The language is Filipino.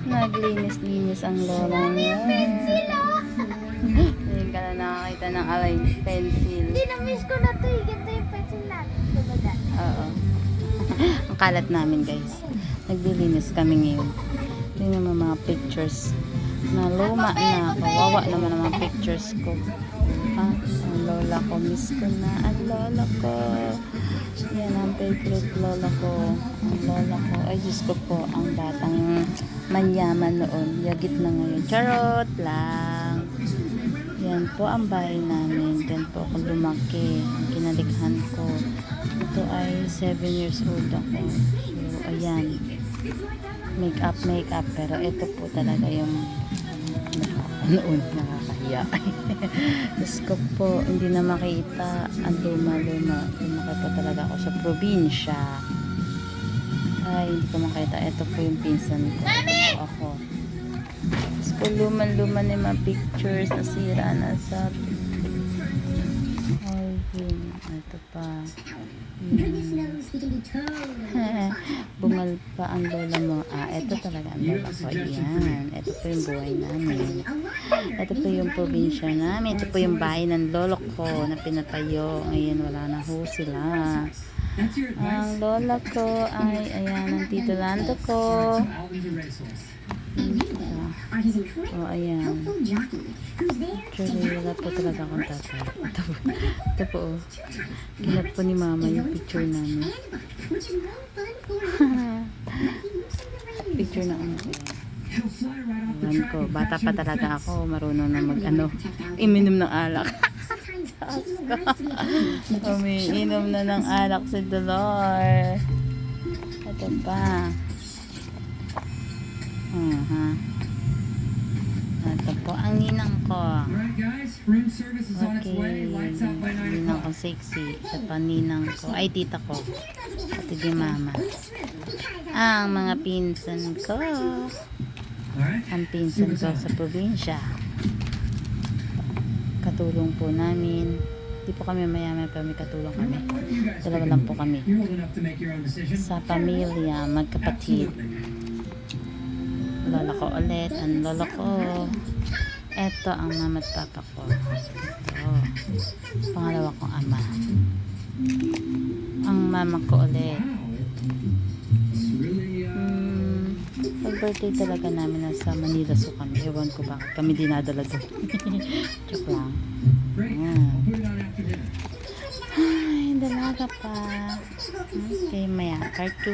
Naglinis-linis ang lola niya. Hindi ka na nakakita ng alay pencil. Hindi, na-miss ko na to eh. Ganito yung pencil natin. Diba dati? Oo. Ang kalat namin guys. Naglilinis kami ngayon. Tingnan mo mga pictures na luma na. Kawawa naman ang mga pictures ko. Ha? Ang lola ko. Miss ko na ang lola ko. Yan ang favorite lola ko. Ang lola ko. Ay Diyos ko po. Ang batang manyaman noon. Yagit na ngayon. Charot lang. Yan po ang bahay namin. Yan po ako lumaki. Ang kinalikhan ko. Ito ay 7 years old ako. So, ayan. Make up. Pero ito po talaga yung noon nakakahiya. Diyos ko po, hindi na makita ang luma-luma. Lumaki po talaga ako sa probinsya. Ay, hindi ko makita. Ito po yung pinsan ko. Ito po ako. Diyos ko, luman-luma na yung mga pictures. Nasira na sa ay, yun. Ito pa. Bungal pa ang lola mo. Ito talaga ang lola ko. Yan. Ito po yung buhay namin. Ito po yung probinsya namin. Ito po yung bahay ng lolo ko na pinatayo. Ngayon, wala na ho sila. Ang lola ko ay, ayan, ang tito Lando ko. Oh, ayan. Actually, wala po talaga akong tatay. Ito po, oh. Kinap po ni mama yung picture namin. Picture na ano ko. Ayan ko, bata pa talaga ako. Marunong na iminom ng alak. Umiinom na ng alak si Dolor. Ito pa. Ito po ang ninang ko. Okay. Ninang ko sexy. Ito pa ninang ko. Ay, tita ko. Ito di mama. Ang mga pinsan ko. Ang pinsan ko sa probinsya. Katulong po namin. Hindi po kami mayaman pero may katulong kami. Dalawa lang po kami. Sa pamilya, magkapatid. Lola ko ulit. Ang lola ko. Ito ang mama at papa ko. Ito. Pangalawa kong ama. Ang mama ko ulit. Pag-birthday talaga namin nasa Manila so kami. Ewan ko bakit kami dinadala doon. Joke lang. Ay, dalaga pa. Okay, maya. Part 2.